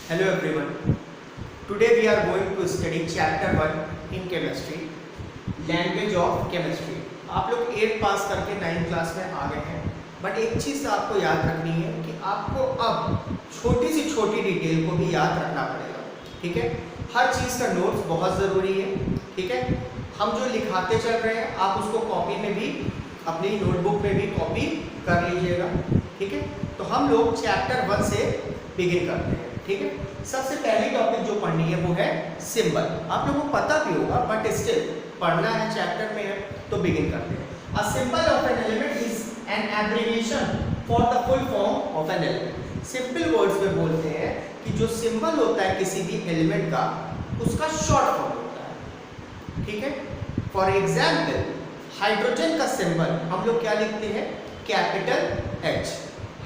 Hello everyone. Today we are going to study chapter 1 in chemistry, language of chemistry. आप लोग 8 पास करके 9 class में आ गए हैं, बट एक चीज़ आपको याद रखनी है कि आपको अब छोटी से छोटी डिटेल को भी याद रखना पड़ेगा। ठीक है, हर चीज़ का नोट्स बहुत ज़रूरी है। ठीक है, हम जो लिखाते चल रहे हैं आप उसको कॉपी में भी, अपनी नोटबुक में भी कॉपी कर लीजिएगा। ठीक है, तो हम लोग चैप्टर 1 से बिगिन करते हैं। ठीक है, सबसे पहली टॉपिक जो पढ़नी है वो है सिंबल। आप लोगों को पता भी होगा बट स्टिल पढ़ना है, चैप्टर में है तो बिगिन करते हैं। A symbol of an element is an abbreviation for the full form of an element. Simple words में बोलते हैं कि जो सिंबल होता है किसी भी एलिमेंट का, उसका शॉर्ट फॉर्म होता है। ठीक है, फॉर एग्जाम्पल हाइड्रोजन का सिंबल हम लोग क्या लिखते हैं? Capital H।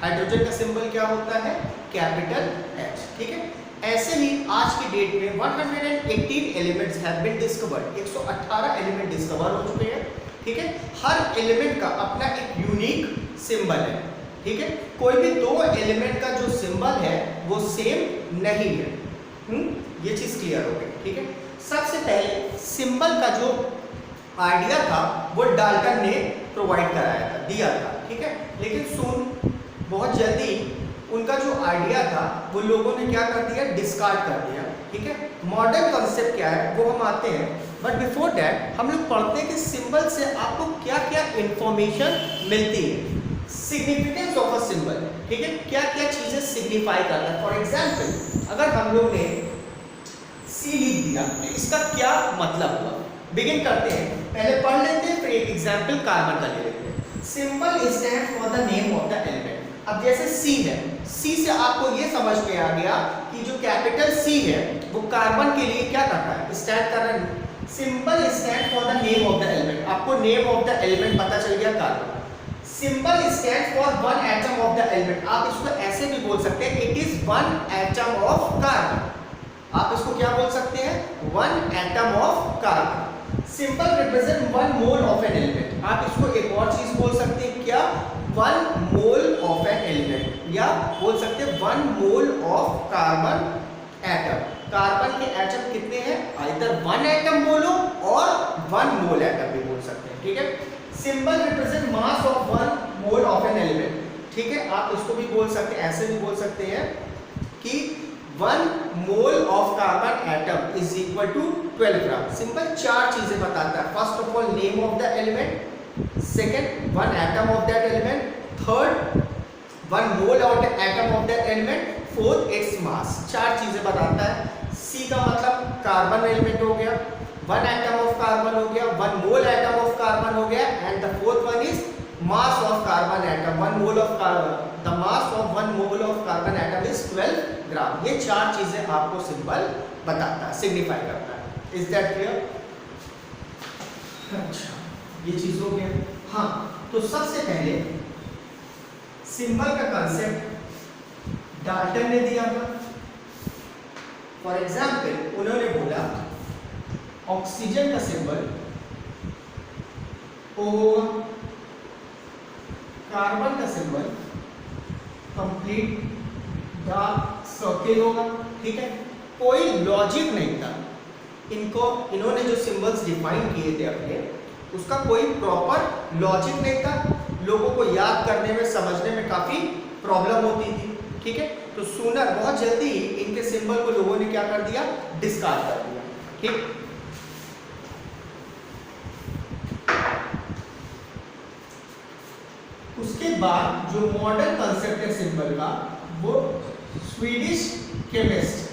हाइड्रोजन का सिंबल क्या होता है? Capital H। ठीक है, ऐसे ही आज की डेट में 118 elements have been discovered. 118 element discover हो चुके हैं। ठीक है, हर एलिमेंट का अपना एक यूनिक सिंबल है। ठीक है, कोई भी दो एलिमेंट का जो सिंबल है वो सेम नहीं है। ये चीज क्लियर हो गई। ठीक है, सबसे पहले सिंबल का जो आइडिया था वो डाल्टन ने प्रोवाइड कराया था, दिया था। ठीक है, लेकिन बहुत जल्दी उनका जो आइडिया था वो लोगों ने क्या कर दिया? डिस्कार्ड कर दिया। ठीक है, मॉडर्न कॉन्सेप्ट क्या है वो हम आते हैं, बट बिफोर दैट हम लोग पढ़ते हैं कि सिंबल से आपको क्या क्या इंफॉर्मेशन मिलती है। Significance of a symbol. ठीक है, क्या क्या चीजें सिग्निफाई करता है। फॉर एग्जाम्पल अगर हम लोग ने सी लिख दिया तो इसका क्या मतलब हुआ? बिगिन करते हैं, पहले पढ़ लेते हैं, फिर एक एग्जाम्पल कार्बन का ले लेते हैं। Symbol stand for the name of the element. अब जैसे सी है, सी से आपको ये समझ में आ गया कि जो कैपिटल सी है वो कार्बन के लिए क्या करता है? स्टैंड कर रहा है। Symbol stand for the name of the element. आपको नेम ऑफ द एलिमेंट पता चल गया, carbon. Symbol stand for one atom of the element. आप इसको ऐसे भी बोल सकते हैं, it is one atom of carbon. आप इसको क्या बोल सकते हैं? One atom of carbon. Symbol represent one mole of an element. आप इसको एक और चीज बोल सकते हैं, क्या? One mole of an element, या बोल सकते हैं one mole of carbon atom. Carbon के एटम कितने हैं? आइदर वन एटम बोलो और वन मोल एटम भी बोल सकते हैं। ठीक है, symbol represent mass of one mole of an element. ठीक है, आप इसको भी बोल सकते हैं, ऐसे भी बोल सकते हैं कि one mole of carbon atom is equal to 12 gram. Simple चार चीजें बताता है। First of all name of the element, second one atom of that element, third one mole of the atom of that element, fourth its mass. चार चीजें बताता है। सी का मतलब कार्बन एलिमेंट हो गया, वन एटम ऑफ कार्बन हो गया, one mole atom of carbon हो गया, and the fourth one is mass of carbon atom, one mole of carbon. The mass of one mole of carbon atom is 12 ग्राम। ये चार चीजें आपको symbol बताता है, सिग्निफाई करता है। Is that clear? अच्छा, ये चीज हो गया। हाँ, तो सबसे पहले सिंबल का कंसेप्ट डाल्टन ने दिया था। फॉर एग्जाम्पल उन्होंने बोला ऑक्सीजन का सिंबल O होगा, कार्बन का सिंबल कंप्लीट डार्क सर्किल होगा। ठीक है, कोई लॉजिक नहीं था। इन्होंने जो सिंबल्स डिफाइन किए थे अपने, उसका कोई प्रॉपर लॉजिक नहीं था। लोगों को याद करने में, समझने में काफी प्रॉब्लम होती थी। ठीक है, तो सूनर बहुत जल्दी इनके सिंबल को लोगों ने क्या कर दिया? डिस्कार्ड कर दिया। ठीक, उसके बाद जो मॉडर्न कंसेप्ट है सिंबल का, वो स्वीडिश केमिस्ट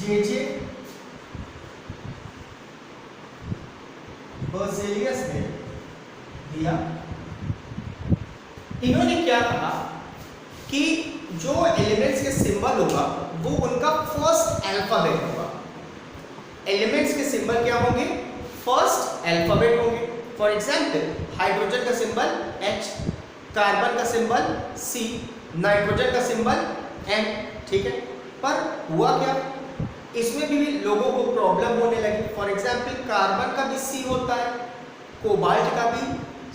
जे बर्जेलियस ने दिया। इन्होंने क्या कहा कि जो एलिमेंट्स के सिंबल होगा वो उनका फर्स्ट अल्फाबेट होगा। एलिमेंट्स के सिंबल क्या होंगे? फर्स्ट अल्फाबेट होंगे। फॉर एग्जाम्पल हाइड्रोजन का सिंबल H, कार्बन का सिंबल C, नाइट्रोजन का सिंबल N। ठीक है, पर हुआ क्या? इसमें भी लोगों को प्रॉब्लम होने लगी। फॉर एग्जाम्पल कार्बन का भी C होता है, कोबाल्ट का भी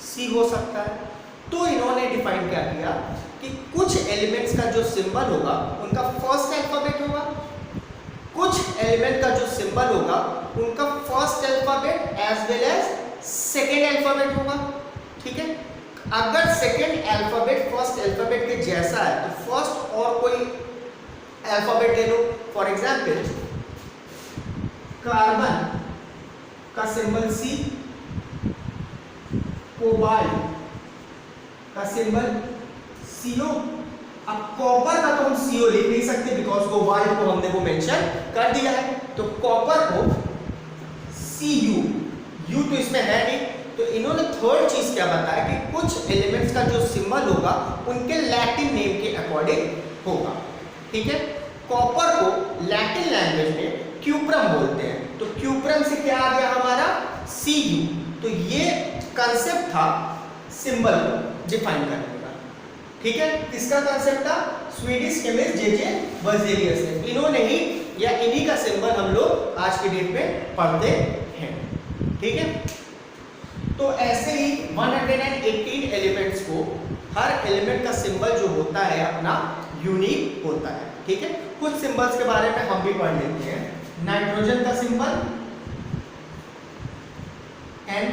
C हो सकता है। तो इन्होंने डिफाइन क्या किया कि कुछ एलिमेंट्स का जो सिंबल होगा उनका फर्स्ट अल्फाबेट होगा, कुछ एलिमेंट का जो सिंबल होगा उनका first alphabet as well as second alphabet होगा। ठीक है, अगर सेकेंड अल्फाबेट फर्स्ट अल्फाबेट के जैसा है तो फर्स्ट और कोई अल्फाबेट ले लो। फॉर एग्जाम्पल कार्बन का सिंबल सी, कोबाल्ट का सिंबल CO। अब कॉपर का तो हम CO लिख नहीं सकते बिकॉज कोबाल्ट को हमने वो मेंशन कर दिया है, तो कॉपर को Cu, U तो इसमें है नहीं, तो इन्होंने थर्ड चीज क्या बताया कि कुछ एलिमेंट्स का जो सिंबल होगा उनके लैटिन नेम के अकॉर्डिंग होगा। ठीक है, कॉपर को लैटिन लैंग्वेज में क्यूप्रम बोलते हैं, तो क्यूप्रम से क्या आ गया हमारा Cu। तो ये कंसेप्ट था सिंबल को डिफाइन करने का। ठीक है, किसका कंसेप्ट था? स्वीडिश केमिस्ट जे वर्जेलियस ने, इन्होंने ही या इन्हीं का सिंबल हम लोग आज की डेट में पढ़ते हैं। ठीक है, तो ऐसे ही 118 एलिमेंट्स को हर एलिमेंट का सिंबल जो होता है अपना यूनिक होता है। ठीक है, कुछ सिंबल्स के बारे में हम भी पढ़ लेते हैं। नाइट्रोजन का सिंबल N,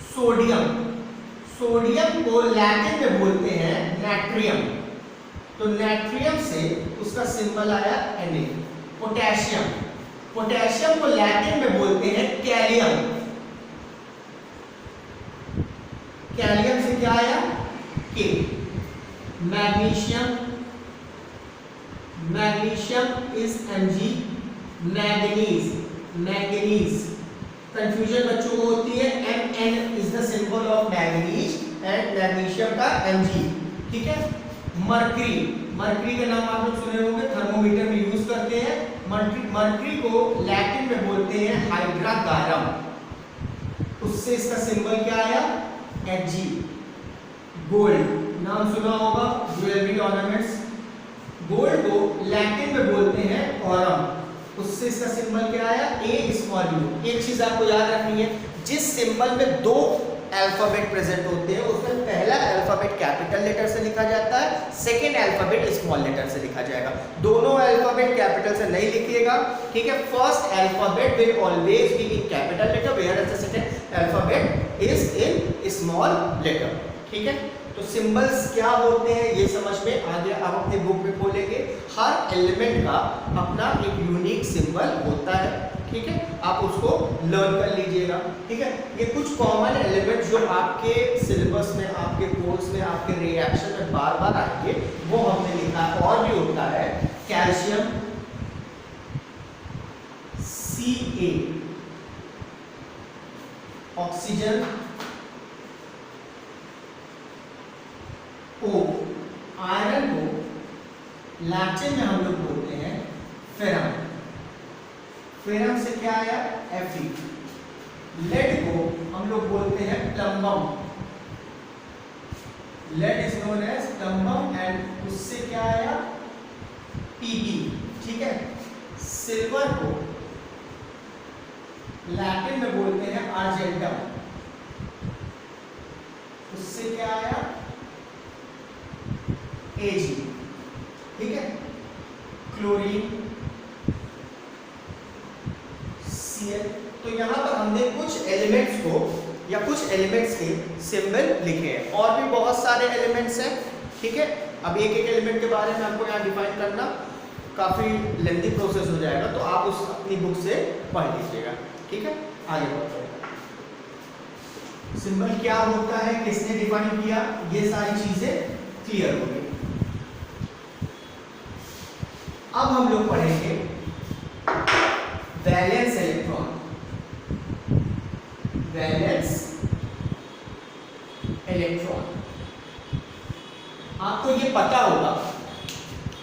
सोडियम, सोडियम को लैटिन में बोलते हैं नाट्रियम, तो नाट्रियम से उसका सिंबल आया Na। पोटेशियम, पोटेशियम को लैटिन में बोलते हैं कैलियम, कैलियम से क्या आया K। Magnesium, magnesium is Mg। Manganese, manganese confusion बच्चों को होती है, Mn is the symbol of manganese and magnesium का Mg। ठीक है, मर्करी, मर्करी का नाम आप लोग सुने होंगे, थर्मोमीटर में यूज करते हैं। मर्करी को लैटिन में बोलते हैं हाइड्रागारम, उससे इसका सिंबल क्या आया Hg। गोल्ड नाम सुना होगा, ज्वेलरी ऑर्नामेंट्स, गोल्ड को लैटिन में बोलते हैं ऑरम, उससे इसका सिंबल क्या आया A स्मॉल u। एक चीज आपको याद रखनी है, जिस सिंबल में दो अल्फाबेट प्रेजेंट होते हैं उसमें पहला अल्फाबेट कैपिटल लेटर से लिखा जाता है, सेकेंड अल्फाबेट स्मॉल लेटर से लिखा जाएगा। दोनों अल्फाबेट कैपिटल से नहीं लिखिएगा। ठीक है, first alphabet will always be in capital letter whereas the second alphabet is in small letter. ठीक है, तो सिंबल्स क्या होते हैं ये समझ में आ गया। आप अपने बुक में खोलेंगे, हर एलिमेंट का अपना एक यूनिक सिंबल होता है। ठीक है, आप उसको लर्न कर लीजिएगा। ठीक है, ये कुछ कॉमन एलिमेंट जो आपके सिलेबस में, आपके कोर्स में, आपके रिएक्शन में बार बार आएंगे वो हमने लिखा है। और भी होता है calcium Ca, oxygen O, iron को लैटिन में हम लोग बोलते हैं फेरम, फेरम से क्या आया Fe। लेड को हम लोग बोलते हैं plumbum, lead is known as plumbum and उससे क्या आया Pb। ठीक है, सिल्वर को लैटिन में बोलते हैं आर्जेंटम, उससे क्या आया Ag। ठीक है, क्लोरीन Cl। तो यहां पर हमने कुछ एलिमेंट्स को या कुछ एलिमेंट्स के सिंबल लिखे हैं, और भी बहुत सारे एलिमेंट्स हैं। ठीक है, अब एक एक एलिमेंट के बारे में आपको यहाँ डिफाइन करना काफी लेंथी प्रोसेस हो जाएगा, तो आप उस अपनी बुक से पढ़ लीजिएगा। ठीक है, आगे बढ़ते हैं। सिंबल क्या होता है, किसने डिफाइन किया, ये सारी चीजें क्लियर हो गई। अब हम लोग पढ़ेंगे वैलेंस इलेक्ट्रॉन, वैलेंस इलेक्ट्रॉन। आपको ये पता होगा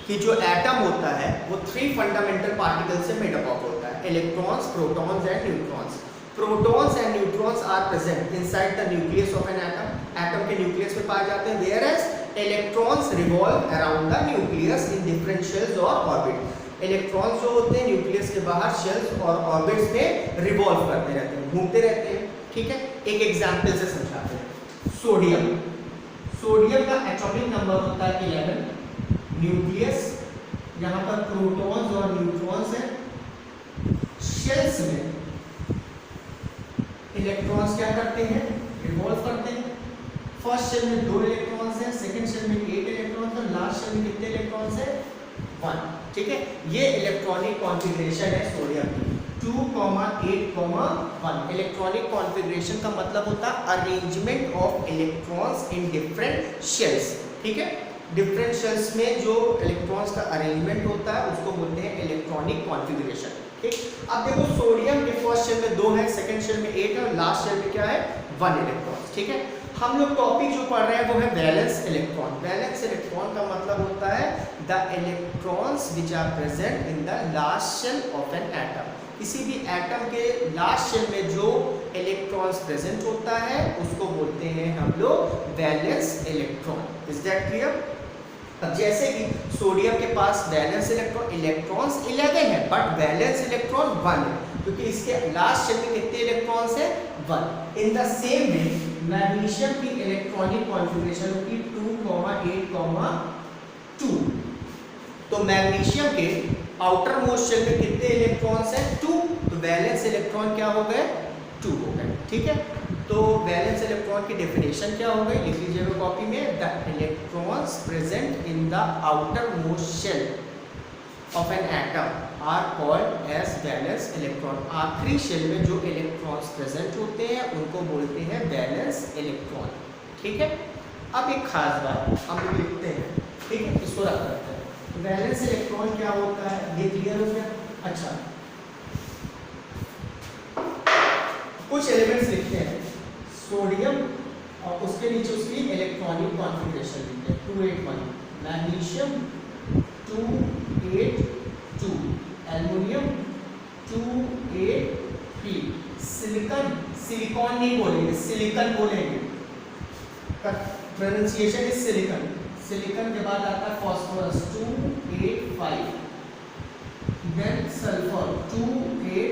कि जो एटम होता है वो 3 फंडामेंटल पार्टिकल से मेडअप ऑफ होता है, electrons, protons and neutrons. Protons and neutrons are present inside the nucleus of an atom, atom के न्यूक्लियस में पाए जाते हैं, whereas electrons revolve around the nucleus in different shells और orbit. Electrons जो होते हैं न्यूक्लियस के बाहर शेल्स और ऑर्बिट्स में रिवॉल्व करते रहते हैं, घूमते रहते हैं। ठीक है, एक एग्जांपल से समझाते हैं। सोडियम, सोडियम का एटॉमिक नंबर होता है 11, न्यूक्लियस, यहाँ पर प्रोटॉन्स और न्यूट्रॉन्स है। शेल्स में इलेक्ट्रॉन्स क्या करते हैं, रिवॉल्व करते हैं। फर्स्ट शेल में 2 इलेक्ट्रॉन्स हैं, सेकंड शेल में 8 इलेक्ट्रॉन्स है, लास्ट शेल में कितने इलेक्ट्रॉन्स है, 1। ठीक है, ये इलेक्ट्रॉनिक कॉन्फ़िगरेशन है सोडियम की, 2, 8, 1। इलेक्ट्रॉनिक कॉन्फ़िगरेशन का मतलब होता है arrangement of electrons in different shells. ठीक है, डिफरेंट शेल्स में जो इलेक्ट्रॉन्स का अरेंजमेंट होता है उसको बोलते हैं इलेक्ट्रॉनिक कॉन्फ़िगरेशन। ठीक, अब देखो सोडियम के फर्स्ट शेल में 2 है, सेकंड शेल में 8 है और लास्ट शेल में क्या है, 1 इलेक्ट्रॉन। ठीक है, हम लोग टॉपिक जो पढ़ रहे हैं वो है वैलेंस इलेक्ट्रॉन। वैलेंस इलेक्ट्रॉन का मतलब होता है the electrons which are present in the last shell of an atom. किसी भी एटम के लास्ट शेल में जो इलेक्ट्रॉन्स प्रेजेंट होता है उसको बोलते हैं हम लोग valence electron. Is that clear? अब जैसे कि सोडियम के पास वैलेंस इलेक्ट्रॉन्स 11 है बट वैलेंस इलेक्ट्रॉन 1 है, क्योंकि इसके लास्ट शेल में कितने इलेक्ट्रॉन्स है, 1। इन द सेम वे मैग्नीशियम की इलेक्ट्रॉनिक कॉन्फ़िगरेशन होगी 2, 8, 2। तो मैग्नीशियम के आउटर मोस्ट शेल में कितने इलेक्ट्रॉन्स हैं, 2। तो वैलेंस इलेक्ट्रॉन क्या हो गए, 2 हो गए। ठीक है, तो वैलेंस इलेक्ट्रॉन की डेफिनेशन क्या हो गई, लिख लीजिएगा कॉपी में, the electrons present in the outer most shell of an atom are called as valence electron. आखिरी शेल में जो इलेक्ट्रॉन्स प्रेजेंट होते हैं उनको बोलते हैं वैलेंस इलेक्ट्रॉन। ठीक है, अब एक खास बात हम लोग लिखते हैं, ठीक है, इसको रख करते हैं। वैलेंस इलेक्ट्रॉन क्या होता है, ये क्लियर हो गया? अच्छा, कुछ एलिमेंट्स लिखते हैं, सोडियम और उसके नीचे उसकी इलेक्ट्रॉनिक कॉन्फ़िगरेशन लिखते हैं, 2, 8, 1। मैग्नीशियम 2, 8, 2। एल्युमिनियम 2, 8, 3। सिलिकॉन नहीं बोलेंगे, सिलिकॉन बोलेंगे, प्रोनाउंसिएशन इज सिलिकॉन। सिलिकॉन के बाद आता है phosphorus 2, 8, 5। Then sulphur 2, 8,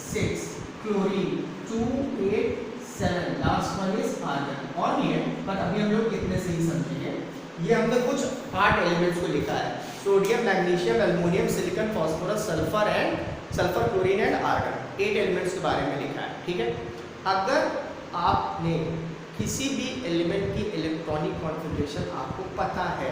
6। Chlorine 2, 8, 7। Last one is argon. और ये बट अभी हम लोग कितने से ही समझेंगे, ये हमने कुछ 8 एलिमेंट्स को लिखा है, sodium, magnesium, aluminium, silicon, phosphorus, sulphur, chlorine and argon. 8 elements के बारे में लिखा है। ठीक है, अगर आपने किसी भी एलिमेंट की इलेक्ट्रॉनिक कॉन्फ़िगरेशन आपको पता है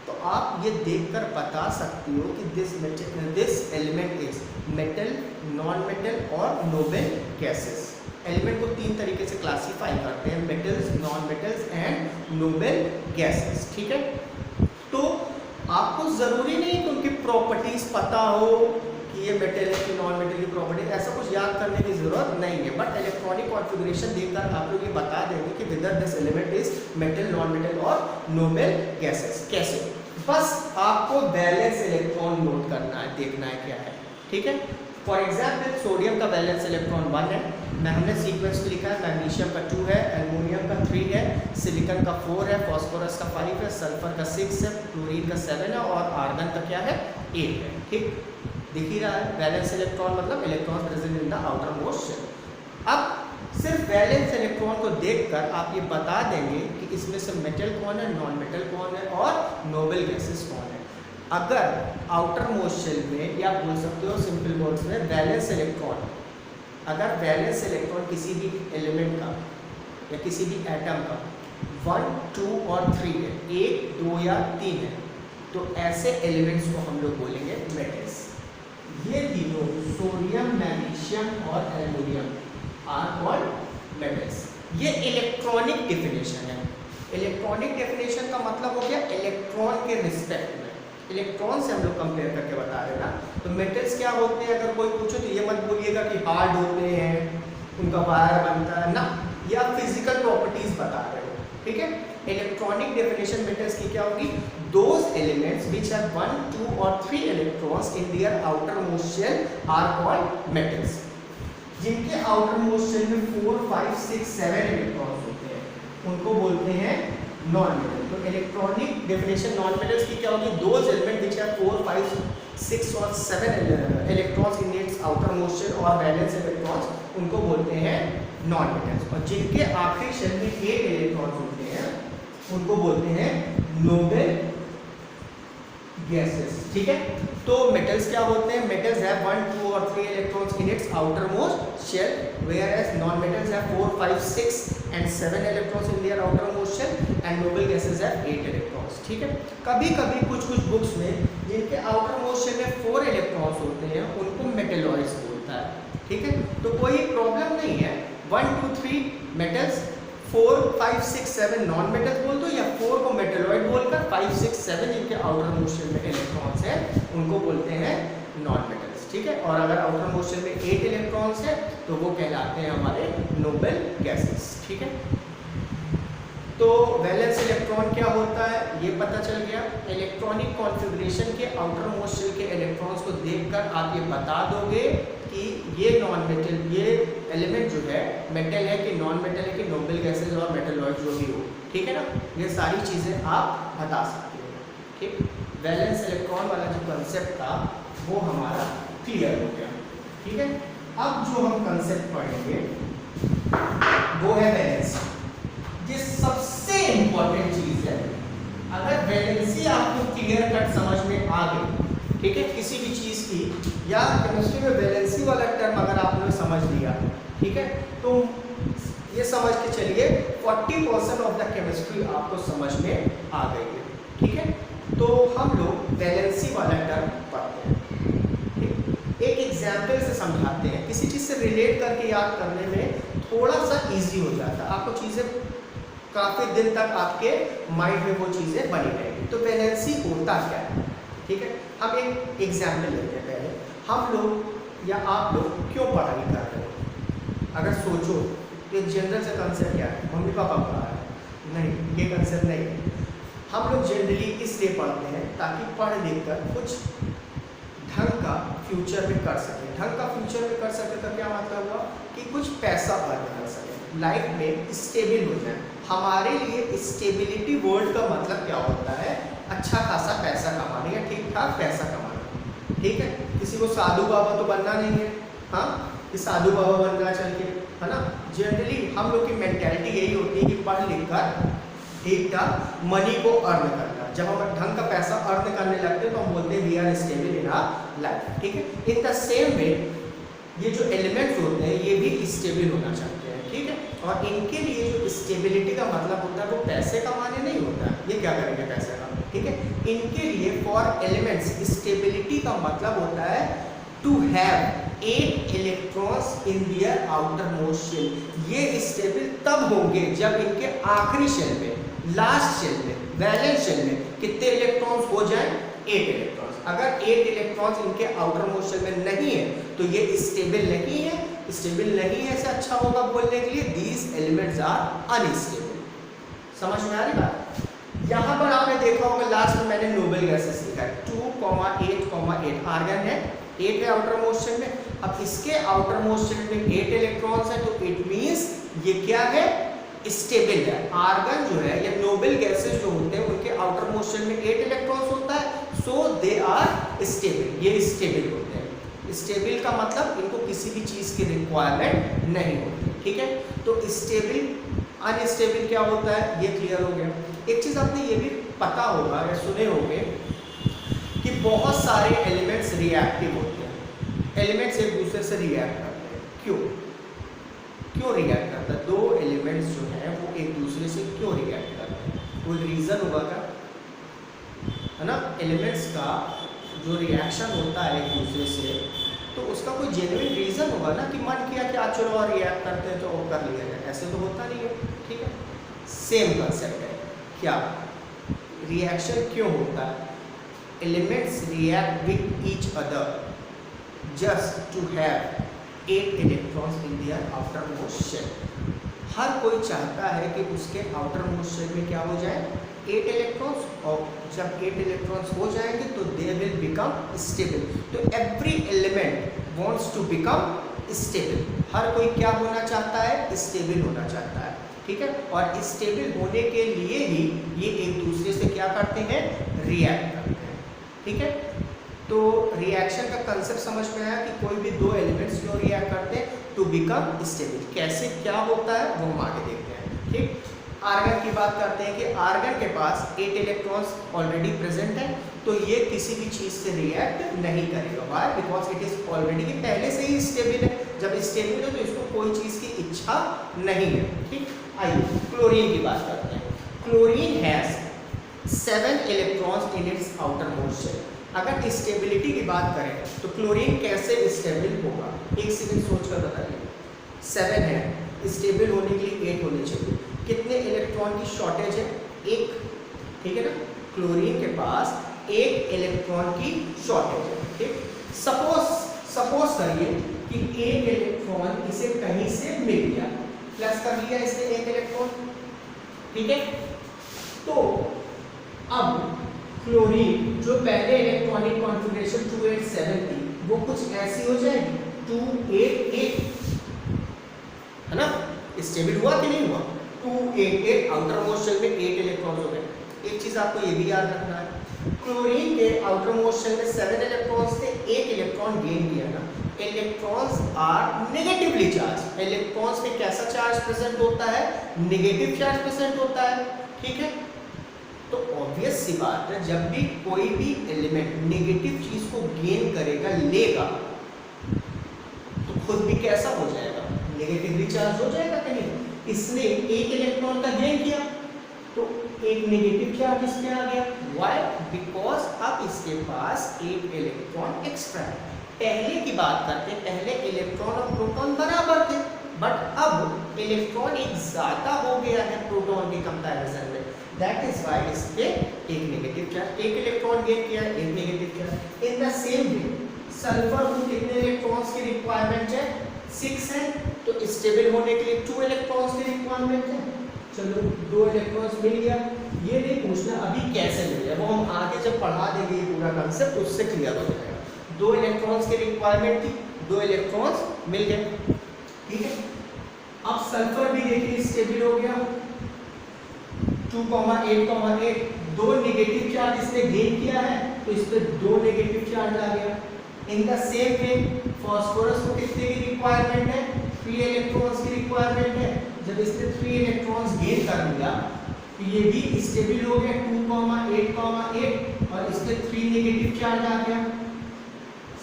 तो आप ये देखकर बता सकती हो कि this element is metal, non metal और नोबल गैसेस। एलिमेंट को 3 तरीके से क्लासीफाई करते हैं, metals, non metals and noble gases. ठीक है, तो आपको ज़रूरी नहीं कि उनकी प्रॉपर्टीज़ पता हो कि ये मेटल है कि नॉन मेटल की प्रॉपर्टी, ऐसा कुछ याद करने की ज़रूरत नहीं है। बट इलेक्ट्रॉनिक कॉन्फ़िगरेशन देखकर आप लोग ये बता देंगे कि whether this element is metal, non metal और नोबल गैसेस। कैसे? बस आपको वैलेंस इलेक्ट्रॉन नोट करना है, देखना है क्या है। ठीक है, फॉर एग्जाम्पल सोडियम का वैलेंस इलेक्ट्रॉन 1 है, मैं हमने सीक्वेंस में लिखा है, मैग्नीशियम का 2 है, एल्युमिनियम का 3 है, सिलिकॉन का 4 है, फास्फोरस का 5 है, सल्फर का 6 है, क्लोरीन का 7 है और आर्गन का क्या है, 8 है। ठीक, दिख ही रहा है, वैलेंस इलेक्ट्रॉन मतलब electron present in the outer most shell. अब सिर्फ वैलेंस इलेक्ट्रॉन को देखकर आप ये बता देंगे कि इसमें से मेटल कौन है, नॉन मेटल कौन है और नोबल गैसेस कौन है। अगर आउटर मोस्ट शेल में, या बोल सकते हो सिंपल वर्ड्स में, वैलेंस इलेक्ट्रॉन, अगर वैलेंस इलेक्ट्रॉन किसी भी एलिमेंट का या किसी भी एटम का 1, 2 और 3 है, 1, 2 या 3 है, तो ऐसे एलिमेंट्स को हम लोग बोलेंगे मेटल्स। ये तीनों सोडियम, मैग्नीशियम और एल्युमिनियम आर कॉल्ड मेटल्स। ये इलेक्ट्रॉनिक डेफिनेशन है। इलेक्ट्रॉनिक डेफिनेशन का मतलब हो गया इलेक्ट्रॉन के रिस्पेक्ट में, इलेक्ट्रॉन से हम लोग कंपेयर करके बता रहे हैं ना। तो मेटल्स क्या होते हैं, अगर कोई पूछो तो ये मत बोलिएगा कि हार्ड होते हैं, उनका वायर बनता है ना, या फिजिकल प्रॉपर्टीज बता रहे हो। ठीक है, इलेक्ट्रॉनिक डेफिनेशन मेटल्स की क्या होगी, those elements which have 1, 2 or 3 electrons in their outermost shell are called metals। जिनके outermost shell में 4, 5, 6, 7 इलेक्ट्रॉन्स होते हैं उनको बोलते हैं नॉन मेटल। तो इलेक्ट्रॉनिक डेफिनेशन नॉन मेटल्स की क्या होगी, those elements which have 4, 5, 6 और 7 electrons in its outermost shell और वैलेंस इलेक्ट्रॉन्स, उनको बोलते हैं नॉन मेटल्स। और जिनके आखिरी शेल में 8 इलेक्ट्रॉन्स होते हैं उनको बोलते हैं नोबल गैसेस। ठीक है, तो मेटल्स क्या होते हैं? मेटल्स हैव 1, 2 और 3 electrons in its outer most shell, whereas non metals have 4, 5, 6 and 7 electrons in their outer most shell and noble gases have 8 electrons. ठीक है, कभी कभी कुछ बुक्स में जिनके आउटर मोस्ट शेल में 4 इलेक्ट्रॉन्स होते हैं उनको मेटेलॉइड्स बोलता है। ठीक है, तो कोई प्रॉब्लम नहीं है, 1, 2, 3 मेटल्स, 4, 5, 6, 7 नॉन मेटल्स बोल दो, या 4 को मेटेलॉइड बोलकर 5, 6, 7 जिनके आउटर मोस्ट शेल में इलेक्ट्रॉन्स है उनको बोलते हैं नॉन मेटल्स। ठीक है, और अगर आउटर मोस्ट शेल में 8 इलेक्ट्रॉन्स है तो वो कहलाते हैं हमारे नोबल गैसेस। ठीक है, तो वैलेंस इलेक्ट्रॉन क्या होता है ये पता चल गया। इलेक्ट्रॉनिक कॉन्फ़िगरेशन के आउटर मोस्ट शेल के इलेक्ट्रॉन्स को देखकर आप ये बता दोगे कि ये नॉन मेटल, ये एलिमेंट जो है मेटल है कि नॉन मेटल है कि नोबल गैसेस और मेटलॉइड जो भी हो। ठीक है ना, ये सारी चीज़ें आप बता सकते हो। ठीक, वैलेंस इलेक्ट्रॉन वाला जो कंसेप्ट था वो हमारा क्लियर हो गया। ठीक है, अब जो हम कंसेप्ट पढ़ेंगे वो है वैलेंसी। ये सबसे इम्पोर्टेंट चीज़ है। अगर वैलेंसी आपको क्लियर कट समझ में आ गई, ठीक है, किसी भी चीज़ की, या केमिस्ट्री में वैलेंसी वाला टर्म अगर आपने समझ लिया, ठीक है, तो ये समझ के चलिए 40% ऑफ द केमिस्ट्री आपको समझ में आ गई है। ठीक है, तो हम लोग वैलेंसी वाला टर्म पढ़ते हैं। एक एग्जाम्पल से समझाते हैं, किसी चीज़ से रिलेट करके याद करने में थोड़ा सा ईजी हो जाता है, आपको चीज़ें काफ़ी दिन तक आपके माइंड में वो चीज़ें बनी रहेंगी। तो वैलेंसी होता क्या है? ठीक है, हम एक एग्जाम्पल लेते हैं। पहले हम लोग या आप लोग क्यों पढ़ाई कर रहे हो? अगर सोचो तो एक जनरल से कंसेप्ट क्या है, मम्मी पापा पढ़ा है, नहीं, ये कंसेप्ट नहीं है। हम लोग जनरली इसलिए पढ़ते हैं ताकि पढ़ लिख कर कुछ ढंग का फ्यूचर में कर सकें। ढंग का फ्यूचर में कर सकें तो क्या मतलब हुआ कि कुछ पैसा अर्न कर सकें, लाइफ में स्टेबल हो जाए। हमारे लिए स्टेबिलिटी वर्ड का मतलब क्या होता है? अच्छा खासा पैसा कमाना या ठीक ठाक पैसा कमाना। ठीक है, किसी को साधु बाबा तो बनना नहीं है, हाँ, कि साधु बाबा बनना चल के, है ना। जनरली हम लोग की मेंटालिटी यही होती है कि पढ़ लिख कर ठीक ठाक मनी को अर्न करना। जब हम ढंग का पैसा अर्न करने लगते हैं तो हम बोलते हैं we are stable in our life. ठीक है, इन द सेम वे ये जो एलिमेंट्स होते हैं ये भी स्टेबल होना चाहते हैं। ठीक है, और इनके लिए जो स्टेबिलिटी का मतलब होता है वो पैसे कमाने नहीं होता है, ये क्या करेंगे पैसे का। ठीक है, इनके लिए फॉर एलिमेंट्स स्टेबिलिटी का मतलब होता है to have 8 electrons in their outer most shell. ये स्टेबल तब होंगे जब इनके आखिरी शेल में, लास्ट शेल में, वैलेंस शेल में कितने इलेक्ट्रॉन्स हो जाएं? 8 इलेक्ट्रॉन्स। अगर 8 इलेक्ट्रॉन्स इनके आउटर मोस्ट शेल में नहीं है तो ये स्टेबल नहीं है। स्टेबल नहीं है से अच्छा होगा बोलने के लिए दीज एलिमेंट्स आर अनस्टेबल। समझ में आ रही बात? यहाँ पर आपने देखा होगा लास्ट में मैंने नोबल गैसेस लिखा है 2,8,8 आर्गन है, 8 है आउटर मोस्ट शेल में। अब इसके आउटर मोस्ट शेल में 8 इलेक्ट्रॉन्स है तो इट मींस ये क्या है? स्टेबल है। आर्गन जो है या नोबल गैसेस जो होते हैं उनके आउटर मोस्ट शेल में 8 इलेक्ट्रॉन्स होता है, सो दे आर स्टेबल। ये स्टेबल होते हैं। स्टेबल का मतलब इनको किसी भी चीज़ की रिक्वायरमेंट नहीं होती। ठीक है, तो स्टेबल अनस्टेबल क्या होता है ये क्लियर हो गया। एक चीज़ आपने ये भी पता होगा या सुने होंगे कि बहुत सारे एलिमेंट्स रिएक्टिव होते हैं। एलिमेंट्स एक दूसरे से रिएक्ट करते हैं। क्यों रिएक्ट करता है? दो एलिमेंट्स जो हैं वो एक दूसरे से क्यों रिएक्ट करते हैं? कोई रीज़न होगा क्या? है ना, एलिमेंट्स का जो रिएक्शन होता है एक दूसरे से तो उसका कोई जेन्युइन रीज़न होगा ना कि मन किया कि आज चलो और रिएक्ट करते हैं तो वो कर लिया जाए। ऐसे तो होता नहीं है। ठीक है, सेम कंसेप्ट है। क्या रिएक्शन क्यों होता है? Elements react with each other just to have 8 electrons in their outer most shell. हर कोई चाहता है कि उसके आउटर मोस्ट शेल में क्या हो जाए? 8 इलेक्ट्रॉन्स, और जब 8 इलेक्ट्रॉन्स हो जाएंगे तो दे विल बिकम स्टेबल। तो every element wants to become stable. हर कोई क्या होना चाहता है? स्टेबल होना चाहता है। ठीक है, और स्टेबल होने के लिए ही ये एक दूसरे से क्या करते हैं? रिएक्ट करते हैं। ठीक है, तो रिएक्शन का कंसेप्ट समझ में आया कि कोई भी दो एलिमेंट्स क्यों रिएक्ट करते हैं? To become stable. कैसे क्या होता है वो हम आगे देखते हैं। ठीक, आर्गन की बात करते हैं कि आर्गन के पास 8 इलेक्ट्रॉन्स ऑलरेडी प्रेजेंट है, तो ये किसी भी चीज से रिएक्ट नहीं करेगा। Why? Because it is already पहले से ही स्टेबल है। जब स्टेबल है तो इसको कोई चीज की इच्छा नहीं है। ठीक, आइए क्लोरीन की बात करते हैं। Chlorine has 7 electrons in its outer most shell. अगर स्टेबिलिटी की बात करें तो क्लोरीन कैसे स्टेबल होगा, एक सेकंड सोच कर बताइए। 7 है, स्टेबल होने के लिए 8 होने चाहिए। कितने इलेक्ट्रॉन की शॉर्टेज है? 1। ठीक है ना, क्लोरीन के पास 1 इलेक्ट्रॉन की शॉर्टेज है। ठीक, सपोज करिए कि 1 इलेक्ट्रॉन इसे कहीं से मिल गया, प्लस कर लिया इसने 1 इलेक्ट्रॉन। ठीक है, तो अब क्लोरीन जो पहले इलेक्ट्रॉनिक कॉन्फ़िगरेशन 287 थी वो कुछ ऐसी हो जाएगी 288, है ना? स्टेबल हुआ कि नहीं हुआ? 288 आउटर मोस्ट शेल में 8 इलेक्ट्रॉन्स हो गए। एक चीज आपको ये भी याद रखना है, क्लोरीन के आउटर मोस्ट शेल में 7 इलेक्ट्रॉन्स थे, 1 इलेक्ट्रॉन गेन किया ना। Electrons are negatively charge. Electrons में कैसा चार्ज प्रेजेंट होता है? नेगेटिव चार्ज प्रेजेंट होता है। ठीक है, तो ऑब्वियस सी बात है, जब भी कोई भी एलिमेंट नेगेटिव चीज को गेन करेगा, लेगा, तो खुद भी कैसा हो जाएगा? नेगेटिवली चार्ज हो जाएगा कि नहीं? इसने 1 इलेक्ट्रॉन का गेन किया तो एक नेगेटिव चार्ज इस पे आ गया। व्हाई? बिकॉज अब इसके पास 1 इलेक्ट्रॉन एक्स्ट्रा है। पहले की बात करते हैं, पहले इलेक्ट्रॉन और प्रोटॉन बराबर थे, बट अब इलेक्ट्रॉन एक ज्यादा हो गया है प्रोटॉन के कंपैरिजन में। दैट इज व्हाई इस पे एक नेगेटिव चार्ज, 1 इलेक्ट्रॉन गेन किया, एक negative charge. In the same way sulphur को कितने इलेक्ट्रॉन्स की रिक्वायरमेंट है? 6 है, तो स्टेबल होने के लिए 2 इलेक्ट्रॉन्स की रिक्वायरमेंट है। चलो 2 इलेक्ट्रॉन्स मिल गया। ये नहीं पूछना अभी कैसे मिल गया, वो हम आगे जब पढ़ा देंगे ये पूरा कंसेप्ट, उससे क्लियर हो जाएगा। 2 इलेक्ट्रॉन्स की रिक्वायरमेंट थी, 2 इलेक्ट्रॉन्स मिल गए। ठीक है, अब सल्फर भी देखिए स्टेबल हो गया, 2,8,8। 2 नेगेटिव चार्ज इसने गेन किया है, तो इस पे 2 नेगेटिव चार्ज आ गया। इन द सेम वे फास्फोरस को कितने की रिक्वायरमेंट है? 3 इलेक्ट्रॉन्स की रिक्वायरमेंट है। जब इसने 3 इलेक्ट्रॉन्स गेन कर लिया तो ये भी स्टेबल हो गया 2,8,8 और इसके 3 नेगेटिव चार्ज आ गया।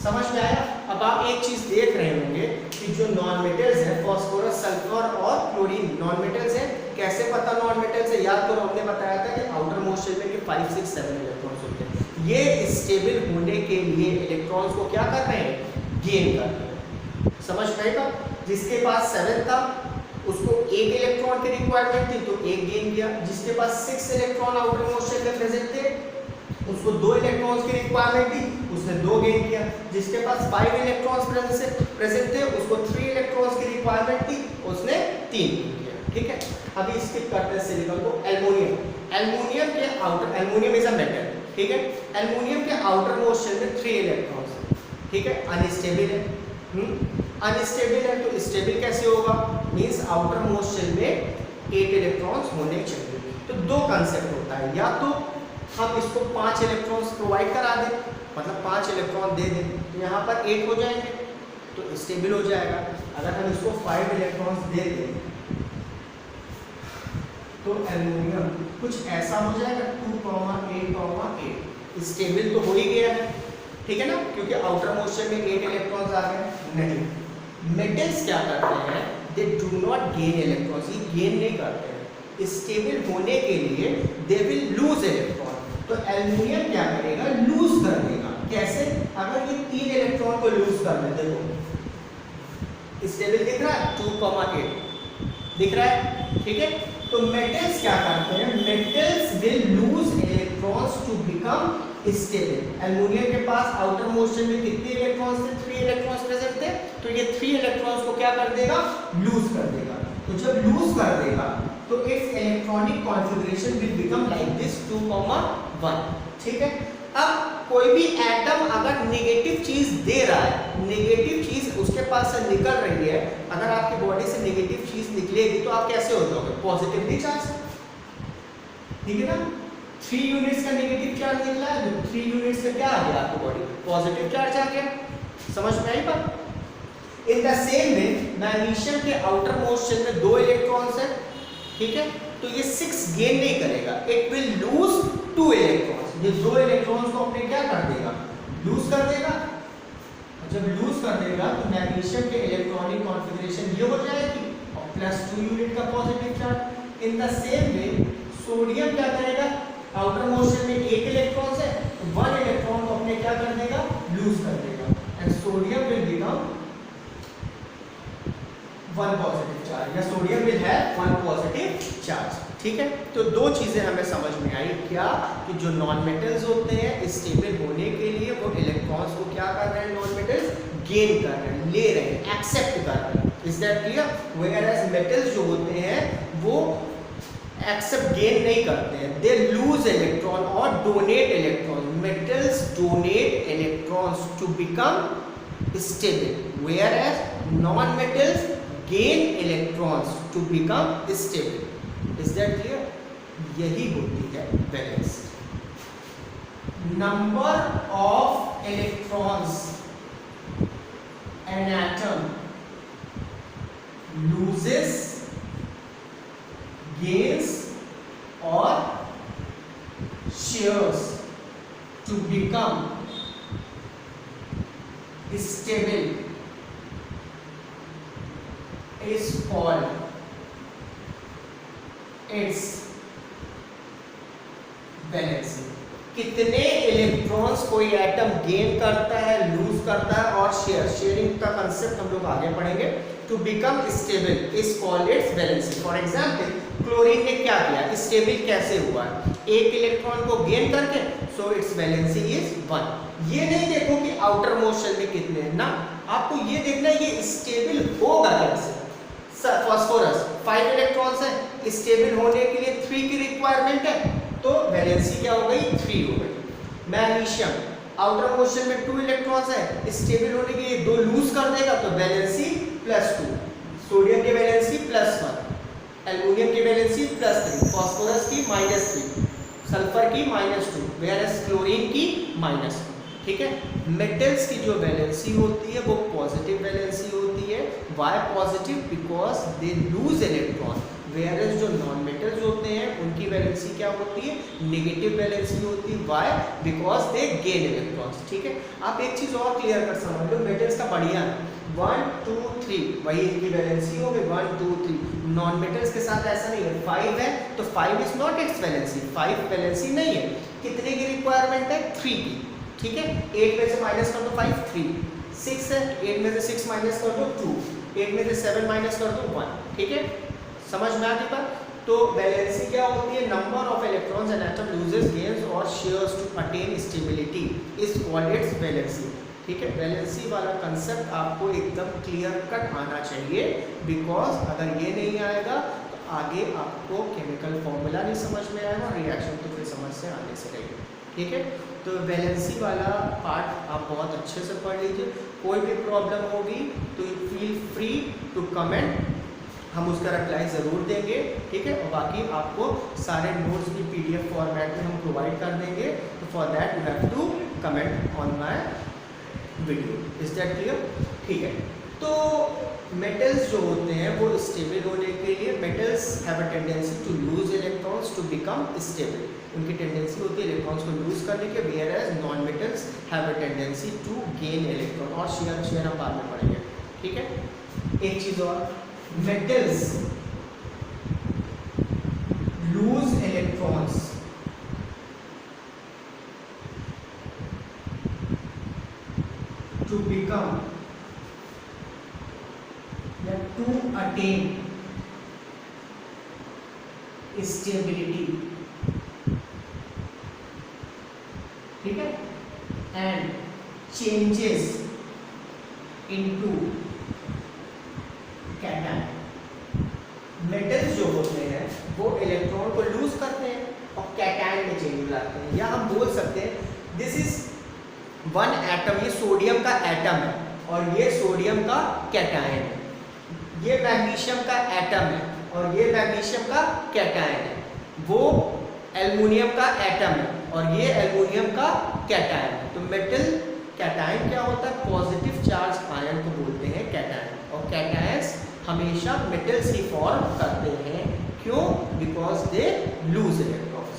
समझ में आया? अब आप एक चीज देख रहे होंगे कि जो नॉन मेटल्स है, फास्फोरस, सल्फर और क्लोरीन नॉन मेटल्स है। कैसे पता नॉन मेटल्स है? याद करो, हमने बताया था कि आउटर मोस्ट शेल में कि 5, 6, 7 इलेक्ट्रॉन्स होते हैं। ये स्टेबल होने के लिए इलेक्ट्रॉन्स को क्या कर रहे हैं? गेन कर रहे हैं। समझ में आएगा? जिसके पास 7 था उसको 1 इलेक्ट्रॉन की रिक्वायरमेंट थी, तो 1 गेन किया। जिसके पास 6 इलेक्ट्रॉन आउटर मोस्ट शेल में प्रेजेंट थे, उसको 2 इलेक्ट्रॉन्स की रिक्वायरमेंट थी, उसने 2 गेन किया। जिसके पास 5 इलेक्ट्रॉन्स प्रेजेंट थे, उसको 3 इलेक्ट्रॉन्स की रिक्वायरमेंट थी, उसने 3 गेन किया। ठीक है, अभी स्किप करते हैं सिलिकॉन को। एल्युमिनियम, एल्युमिनियम के outer, aluminium is a metal. ठीक है, एल्युमिनियम के आउटर मोस्ट शेल में 3 इलेक्ट्रॉन्स। ठीक है, अनस्टेबल है। अनस्टेबल है तो स्टेबल कैसे होगा? मींस आउटर मोस्ट शेल में 8 इलेक्ट्रॉन्स होने चाहिए। तो 2 कंसेप्ट होता है, या तो हम इसको 5 इलेक्ट्रॉन्स प्रोवाइड करा दें, मतलब 5 इलेक्ट्रॉन दे दें, तो यहाँ पर 8 हो जाएंगे तो स्टेबल हो जाएगा। अगर हम इसको 5 इलेक्ट्रॉन्स दे दें तो एल्युमिनियम कुछ ऐसा हो जाएगा 2,8,8। स्टेबल तो हो ही गया है, ठीक है ना, क्योंकि आउटर मोस्ट शेल में 8 इलेक्ट्रॉन्स आ गए। नहीं, मेटल्स क्या करते हैं? They do not gain electrons, ये गेन नहीं करते हैं। स्टेबल होने के लिए दे विल लूज इलेक्ट्रॉन। तो एल्युमिनियम क्या करेगा? लूज कर देगा। कैसे? अगर ये 3 इलेक्ट्रॉन को लूज कर दे, देखो स्टेबल दिख रहा है, 2,8 दिख रहा है। ठीक है, तो मेटल्स क्या करते हैं? Metals will lose electrons to become stable. Aluminium के पास आउटर मोस्ट शेल में कितने इलेक्ट्रॉन्स थे? 3 इलेक्ट्रॉन्स प्रेजेंट थे, तो ये 3 इलेक्ट्रॉन्स को क्या कर देगा? लूज कर देगा। तो जब लूज कर देगा तो it's electronic configuration will become like this 2,1। ठीक है, अब कोई भी एटम अगर नेगेटिव चीज दे रहा है, नेगेटिव चीज उसके पास से निकल रही है, अगर आपकी बॉडी से नेगेटिव चीज निकलेगी तो आप कैसे हो जाओगे? Positively charge. ठीक है ना, 3 यूनिट्स का नेगेटिव चार्ज निकला है, तो 3 यूनिट्स का क्या आ गया आपकी बॉडी? पॉजिटिव चार्ज आ गया। समझ में आई बात? इन द सेम वे मैग्नीशियम के आउटर मोस्ट शेल में 2 इलेक्ट्रॉन्स है। ठीक है, तो तो ये 6 गेन नहीं करेगा, इट विल लूज 2 इलेक्ट्रॉन्स। ये 2 इलेक्ट्रॉन्स को अपने क्या कर देगा, लूज कर देगा। जब लूज कर देगा तो मैग्नीशियम के इलेक्ट्रॉनिक कॉन्फ़िगरेशन ये हो जाएगी और +2 यूनिट का positive charge. In the same way sodium क्या करेगा, आउटर मोशन में 1 इलेक्ट्रॉन है तो 1 इलेक्ट्रॉन को अपने क्या कर देगा, लूज कर देगा, and sodium will become 1 positive charge, या sodium will have 1 positive charge. ठीक है, तो 2 चीजें हमें समझ में आई, क्या कि जो नॉन मेटल्स होते हैं स्टेबल होने के लिए वो इलेक्ट्रॉन्स को क्या कर रहे हैं, नॉन मेटल्स गेन कर रहे हैं, ले रहे हैं, एक्सेप्ट कर रहे हैं। Is that clear? Whereas metals जो होते हैं वो एक्सेप्ट गेन नहीं करते हैं, दे लूज इलेक्ट्रॉन और donate electron. Metals donate electrons to become stable, whereas non metals gain electrons to become stable. Is that clear? यही होती है valence. Number of electrons an atom loses, gains or shares to become stable is called its valency. कितने electrons कोई atom gain करता है, loose करता है और शेयरिंग का कंसेप्ट हम लोग आगे पढ़ेंगे। To become stable is called its valency. For example chlorine ने क्या किया, स्टेबल कैसे हुआ, 1 इलेक्ट्रॉन को गेन करके, सो इट्स वैलेंसी इज 1। ये नहीं देखो कि आउटर मोशन में कितने हैं ना, आपको ये देखना है ये स्टेबल होगा कैसे। फास्फोरस 5 इलेक्ट्रॉन्स है, स्टेबल होने के लिए 3 की रिक्वायरमेंट है, तो वैलेंसी क्या हो गई, 3 हो गई। मैग्नीशियम आउटर मोशन में 2 इलेक्ट्रॉन्स है, स्टेबल होने के लिए 2 लूज कर देगा तो वैलेंसी +2। सोडियम की वैलेंसी +1, एल्युमिनियम की वैलेंसी +3, फास्फोरस की -3, सल्फर की -2, वेयरएज क्लोरीन की -1। ठीक है, मेटल्स की जो वैलेंसी होती है वो पॉजिटिव वैलेंसी होती है। Why positive? Because they lose electron, whereas जो नॉन मेटल्स होते हैं उनकी वैलेंसी क्या होती है, नेगेटिव वैलेंसी होती है। Why? Because they gain electrons. ठीक है, आप एक चीज और क्लियर कर समझ लो, मेटल्स का बढ़िया 1 2 3 वही इनकी वैलेंसी हो गई 1 2 3। नॉन मेटल्स के साथ ऐसा नहीं है, 5 है तो 5 is not it's valency, 5 valency नहीं है। कितने की रिक्वायरमेंट है, 3 की। ठीक है, 8 में से माइनस कर दो 5, 3। 6 है, 8 में से 6 माइनस कर दो 2, 8 में से 7 माइनस कर दो 1। ठीक है, समझ में आती बात? तो वैलेंसी क्या होती है, number of electrons an atom loses, gains और shares to attain stability is called its valency. ठीक है, वैलेंसी वाला कंसेप्ट आपको एकदम क्लियर कट आना चाहिए, बिकॉज अगर ये नहीं आएगा तो आगे आपको केमिकल फॉर्मूला नहीं समझ में आएगा, रिएक्शन तो फिर समझ से आने से रहेगी। ठीक है, तो वैलेंसी वाला पार्ट आप बहुत अच्छे से पढ़ लीजिए। कोई भी प्रॉब्लम होगी तो फील फ्री टू कमेंट, हम उसका रिप्लाई ज़रूर देंगे। ठीक है, और बाकी आपको सारे नोट्स भी PDF फॉर्मेट में हम प्रोवाइड कर देंगे, तो for that you have to comment on my video. Is that clear? ठीक है, तो मेटल्स जो होते हैं वो स्टेबल होने के लिए, metals have a tendency to lose electrons to become stable. उनकी टेंडेंसी होती है इलेक्ट्रॉन्स को लूज करने के, whereas non metals have a tendency to gain electron. और शेयर हम बाद में पढ़ेंगे। ठीक है, एक चीज़ और, metals lose electrons to become to attain stability, ठीक है, and changes into cation। मेटल्स जो होते हैं वो इलेक्ट्रॉन को लूज करते हैं और कैटायन में चेंज हो जाते हैं, या हम बोल सकते हैं दिस इज वन एटम, ये सोडियम का एटम है और ये सोडियम का कैटायन है। ये मैग्नीशियम का एटम है और ये मैग्नीशियम का कैटायन है। वो एल्युमिनियम का एटम है और ये एल्युमिनियम का कैटायन है। तो मेटल कैटायन क्या होता है, पॉजिटिव चार्ज आयन को बोलते हैं कैटायन, और कैटायंस हमेशा मेटल्स ही फॉर्म करते हैं। क्यों? Because they lose electrons.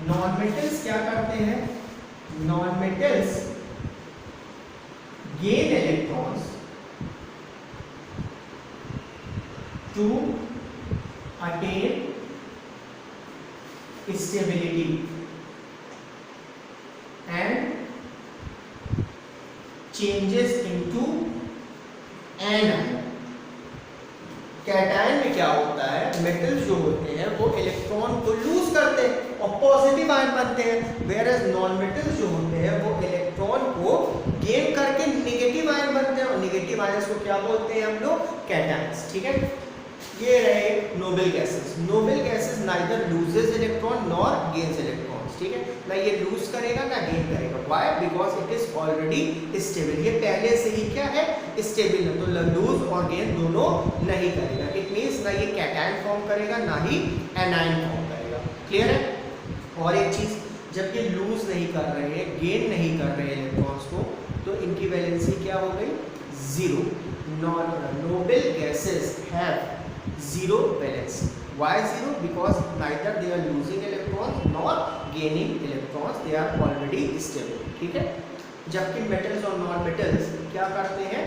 Non metals क्या करते हैं? Non metals gain electrons to attain stability and changes into anion। Cation में क्या होता है? मेटल्स जो होते हैं वो इलेक्ट्रॉन को लूज करते हैं और पॉजिटिव आयन बनते हैं, वेयरएज नॉन मेटल्स जो होते हैं वो इलेक्ट्रॉन को गेन करके नेगेटिव आयन बनते हैं और नेगेटिव आयंस को क्या बोलते हैं हम लोग? कैटायंस। ठीक है, ये रहे noble gases. Noble gases neither loses electron nor gains electrons. ठीक है, ना ये लूज करेगा ना गेन करेगा। Why? Because it is already stable. ये पहले से ही क्या है? स्टेबल है, तो लूज और गेन दोनों नहीं करेगा। इट मींस ना ये कैटायन फॉर्म करेगा ना ही एनायन फॉर्म करेगा। क्लियर है? और एक चीज, जब ये लूज नहीं कर रहे हैं, गेन नहीं कर रहे हैं इलेक्ट्रॉन्स को, तो इनकी वैलेंसी क्या हो गई? Zero. Nobel gases have zero valence। Why zero? Because neither they are losing electrons nor gaining electrons, they are already stable। ठीक है, जबकि मेटल्स और नॉन मेटल्स क्या करते हैं?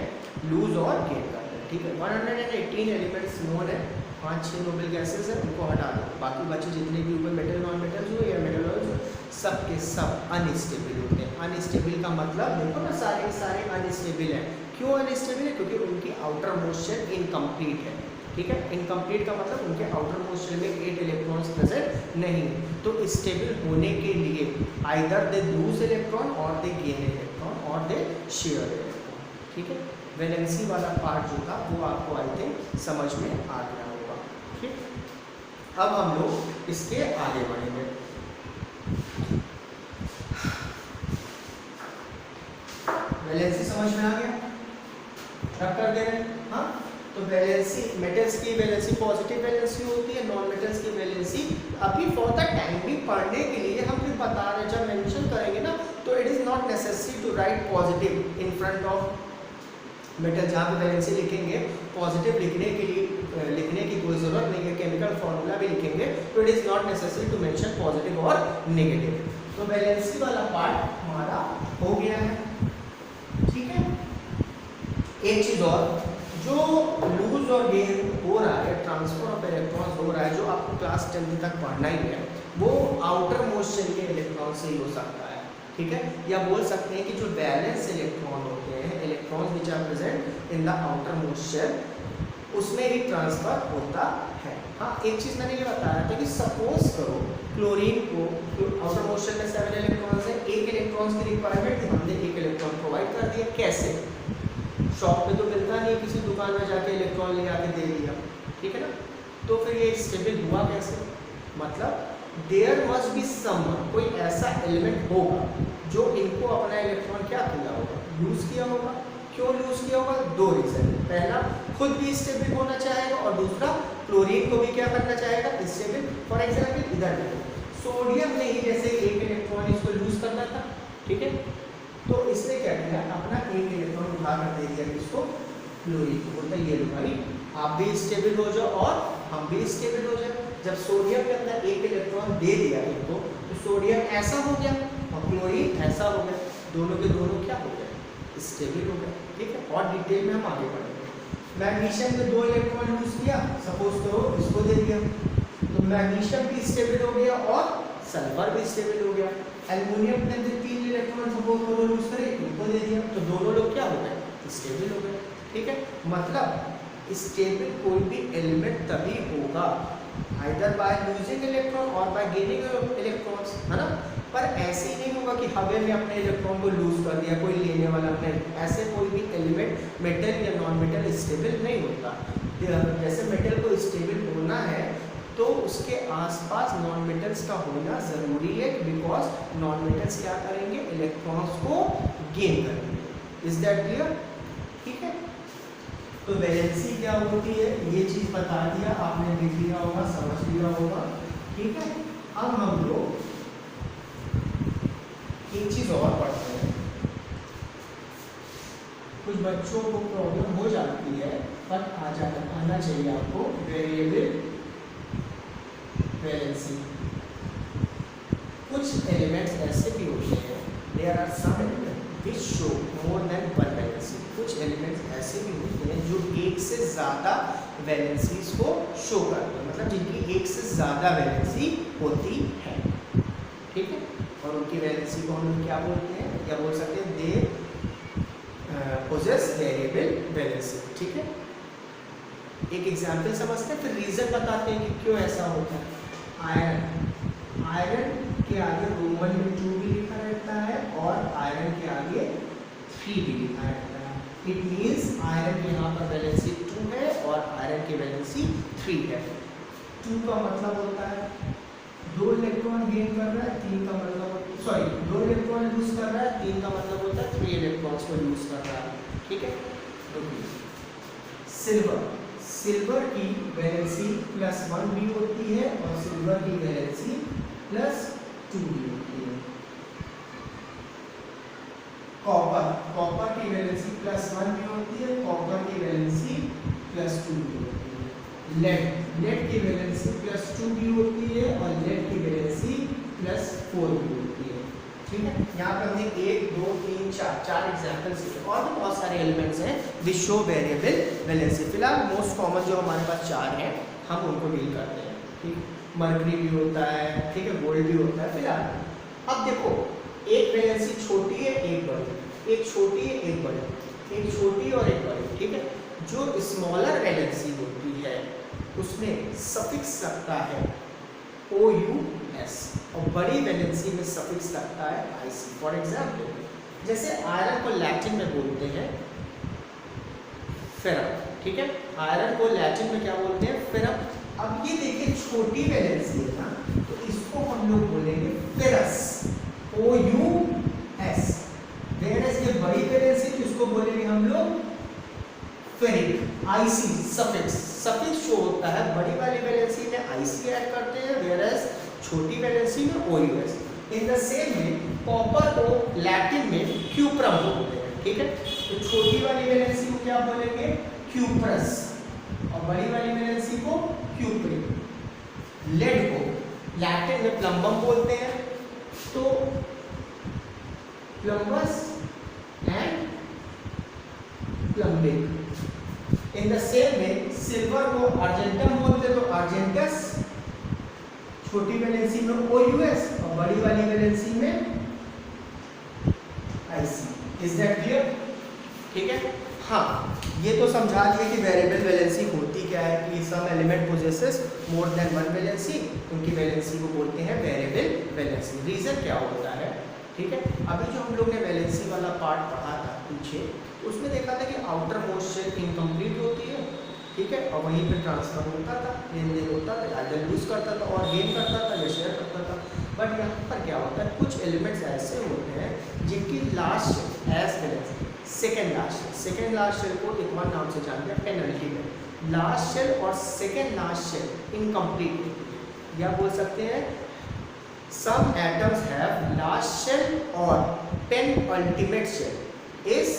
लूज और गेन करते हैं। ठीक है, 118 एलिमेंट्स नोन है, 5-6 नोबल गैसेस है, उनको हटा दो, बाकी बचे जितने भी ऊपर मेटल नॉन मेटल्स हो या मेटल सब के सब अनस्टेबल होते हैं। अनस्टेबल का मतलब देखो ना, सारे के सारे अनस्टेबल हैं। क्यों अनस्टेबल है? क्योंकि उनकी आउटर मोस्ट शेल इनकम्प्लीट है। ठीक है, इनकम्प्लीट का मतलब उनके आउटर मोस्ट शेल में 8 इलेक्ट्रॉन्स प्रेजेंट नहीं है। तो स्टेबल होने के लिए आइदर दे लूज इलेक्ट्रॉन और दे गेन इलेक्ट्रॉन और दे शेयर इलेक्ट्रॉन। ठीक है, वैलेंसी वाला पार्ट जो था वो आपको आई थिंक समझ में आ गया होगा। ठीक, अब हम लोग इसके आगे बढ़ेंगे। वैलेंसी समझ में आ गया? रब कर दे रहे हैं। हाँ, तो वैलेंसी, मेटल्स की वैलेंसी पॉजिटिव वैलेंसी होती है, नॉन मेटल्स की वैलेंसी अभी फॉर द टाइमिंग पढ़ने के लिए हम भी बता रहे हैं। जब मेंशन करेंगे ना तो it is not necessary to write positive in front of metal. जहाँ पे वैलेंसी लिखेंगे, पॉजिटिव लिखने के लिए लिखने की कोई ज़रूरत नहीं है, केमिकल फॉर्मूला भी लिखेंगे तो it is not necessary to mention positive और नेगेटिव। तो वैलेंसी वाला पार्ट हमारा हो गया है। ठीक है, एक चीज़ और, जो लूज और गेन हो रहा है, ट्रांसफर ऑफ इलेक्ट्रॉन्स हो रहा है, जो आपको क्लास 10 तक पढ़ना ही है, वो आउटर मोस्ट शेल के इलेक्ट्रॉन से ही हो सकता है। ठीक है, या बोल सकते हैं कि जो बैलेंस इलेक्ट्रॉन होते हैं, electrons which are present in the outer most shell, उसमें ही ट्रांसफर होता है। हाँ, एक चीज़ मैंने ये बताया था कि सपोज करो क्लोरीन को आउटर मोस्ट शेल में 7 इलेक्ट्रॉन्स है, 1 इलेक्ट्रॉन्स की रिक्वायरमेंट थी, हमने 1 इलेक्ट्रॉन प्रोवाइड कर दिया। कैसे? शॉप पे तो मिलता नहीं, किसी दुकान में जाके इलेक्ट्रॉन ले आके दे दिया। ठीक है ना, तो फिर ये स्टेबल हुआ कैसे? मतलब देयर मस्ट बी समवन, कोई ऐसा एलिमेंट होगा जो इनको अपना इलेक्ट्रॉन क्या किया होगा? लूज किया होगा। क्यों लूज किया होगा? 2 रीजन। पहला, खुद भी स्टेबल होना चाहेगा और दूसरा, क्लोरीन को भी क्या करना चाहेगा? स्टेबल। फॉर एग्जाम्पल इधर सोडियम ने ही जैसे 1 इलेक्ट्रॉन इसको लूज करना था। ठीक है, तो इसने क्या किया? अपना 1 इलेक्ट्रॉन उठा कर दे दिया किसको? क्लोरीन को। बोलता है ये लो भाई, आप भी स्टेबल हो जाओ और हम भी स्टेबल हो जाए। जब सोडियम के अंदर 1 इलेक्ट्रॉन दे दिया इनको, तो सोडियम ऐसा हो गया और क्लोरीन ऐसा हो गया, दोनों के दोनों क्या हो गए? स्टेबल हो गए। ठीक है, और डिटेल में हम आगे बढ़ेंगे। मैग्नीशियम में 2 इलेक्ट्रॉन लूज किया, सपोज करो इसको दे दिया, तो मैग्नीशियम भी स्टेबल हो गया और सल्फर भी स्टेबल हो गया। एल्युमिनियम के अंदर 3 इलेक्ट्रॉन सपोज करो लूज करे, इनको दे दिया, तो दोनों लोग क्या हो गए? स्टेबल हो गए। ठीक है, मतलब स्टेबल कोई भी एलिमेंट तभी होगा आइदर बाय लूजिंग इलेक्ट्रॉन और बाय गेनिंग इलेक्ट्रॉन्स, है ना। पर ऐसे ही नहीं होगा कि हवा में अपने इलेक्ट्रॉन को लूज कर दिया, कोई लेने वाला नहीं। ऐसे कोई भी एलिमेंट मेटल या नॉन मेटल स्टेबल नहीं होता। जैसे मेटल को स्टेबल होना है तो उसके आसपास नॉन मेटल्स का होना ज़रूरी है, बिकॉज नॉन मेटल्स क्या करेंगे? इलेक्ट्रॉन्स को गेन करेंगे। Is that clear? ठीक है, तो वैलेंसी क्या होती है ये चीज़ बता दिया, आपने देख लिया होगा, समझ लिया होगा। ठीक है, अब हम लोग एक चीज़ और पढ़ते हैं। कुछ बच्चों को प्रॉब्लम हो जाती है, पर आना चाहिए आपको। Variable valency. कुछ एलिमेंट्स ऐसे भी होते हैं, there are some element which show more than one valency. कुछ एलिमेंट्स ऐसे भी होते हैं जो एक से ज़्यादा वैलेंसीज को शो करते हैं, मतलब जिनकी एक से ज़्यादा वैलेंसी होती है, ठीक है। और उनकी वैलेंसी को हम क्या बोलते हैं, क्या बोल सकते हैं, दे पोजेस वेरिएबल वैलेंसी, ठीक है। एक एग्जाम्पल समझते हैं, फिर रीज़न बताते हैं कि क्यों ऐसा होता है। आयरन, आयरन के आगे रोमन में 2 भी लिखा रहता है और आयरन के आगे 3 भी लिखा रहता है। इट मीन्स आयरन की यहाँ पर वैलेंसी 2 है और आयरन की वैलेंसी 3 है। 2 का मतलब होता है 2 इलेक्ट्रॉन गेन कर रहा है, 3 का मतलब, सॉरी 2 इलेक्ट्रॉन लूज कर रहा है, 3 का मतलब होता है 3 इलेक्ट्रॉन्स को लूज कर रहा है, ठीक है। सिल्वर, सिल्वर की वैलेंसी +1 भी होती है और सिल्वर की वैलेंसी +2 भी होती है। कॉपर, कॉपर की वैलेंसी +1 भी होती है, कॉपर की वैलेंसी +2 भी होती है। लेड, लेड की वैलेंसी +2 भी होती है और लेड की वैलेंसी +4 भी होती है, ठीक है। यहाँ पर हमने 1 2 3 4 एग्जाम्पल्स दिए और भी बहुत सारे एलिमेंट्स हैं विच शो वेरिएबल वैलेंसी। फिलहाल मोस्ट कॉमन जो हमारे पास 4 हैं हम उनको डील करते हैं, ठीक। मर्करी भी होता है, ठीक है, गोल्ड भी होता है। फिलहाल अब देखो, एक वैलेंसी छोटी है एक बड़ी, एक छोटी है एक बड़ी, एक छोटी और एक बड़ी, ठीक है। जो स्मॉलर वैलेंसी होती है उसमें सफिक्स लगता है OUS और बड़ी वैलेंसी में सफिक्स लगता है IC। फॉर एग्जाम्पल, जैसे आयरन को लैटिन में बोलते हैं फेरम, ठीक है। आयरन को लैटिन में क्या बोलते हैं, फेरम। अब ये देखिए छोटी वैलेंसी है ना, तो इसको हम लोग बोलेंगे फेरस, OUS। वेरस ये बड़ी वैलेंसी तो इसको बोलेंगे हम लोग फेरिक, IC। सफिक्स, सफिक्स जो होता है बड़ी वाली वैलेंसी में IC ऐड करते हैं, वेरस छोटी वैलेंसी में OUS। In the same way copper को लैटिन में क्यूप्रम बोलते हैं, ठीक है। तो छोटी वाली वैलेंसी को क्या बोलेंगे, क्यूप्रस, और बड़ी वाली वैलेंसी को क्यूप्रिक। लेड को लैटिन में प्लम्बम बोलते हैं, तो plumbous and plumbic. In the same way silver को अर्जेंटम बोलते हैं, तो अर्जेंटस, छोटी वैलेंसी में OUS और बड़ी वाली वैलेंसी में IC। इज दैट क्लियर, ठीक है। हाँ, ये तो समझा दिया कि वेरिएबल वैलेंसी होती क्या है, कि some element possesses more than one valency, उनकी वैलेंसी को बोलते हैं वेरिएबल वैलेंसी। रीजन क्या होता है, ठीक है। अभी जो हम लोग ने वैलेंसी वाला पार्ट पढ़ा था पीछे, उसमें देखा था कि आउटर मोस्ट शेल इनकम्प्लीट होती है, ठीक है, और वहीं पे ट्रांसफर होता था, लेन देन होता था, आइदर लूज करता था और गेन करता था या शेयर करता था। बट यहाँ पर क्या होता है, कुछ एलिमेंट्स ऐसे होते हैं जिनकी last as well as second last shell को एक और नाम से जानते हैं पेनल्टीमेंट। लास्ट शेल और सेकेंड लास्ट शेल इनकम्प्लीट होती है, या बोल सकते हैं some atoms have last shell or penultimate shell is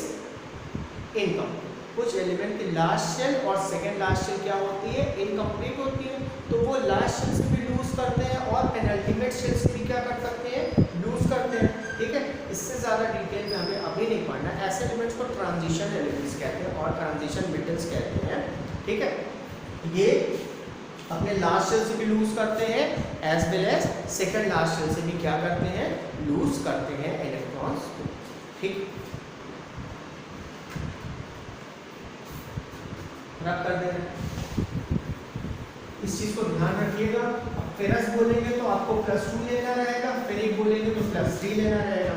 incomplete। कुछ एलिमेंट की लास्ट शेल और सेकेंड लास्ट शेल क्या होती है, इनकम्प्लीट होती है, तो वो लास्ट शेल से भी लूज करते हैं और पेनल्टीमेट शेल से भी क्या कर सकते हैं, लूज करते हैं, ठीक है। इससे ज़्यादा डिटेल में हमें अभी नहीं पढ़ना। ऐसे एलिमेंट्स को ट्रांजिशन एलिमेंट्स कहते हैं और ट्रांजिशन मेटल्स कहते हैं, ठीक है। ये अपने लास्ट शेल से भी लूज करते हैं as well as second last shell से भी क्या करते हैं, लूज करते हैं इलेक्ट्रॉन्स को, ठीक। रख कर दे रहे, इस चीज को ध्यान रखिएगा। अब फेरस बोलेंगे तो आपको +2 लेना रहेगा, फेरिक बोलेंगे तो +3 लेना रहेगा,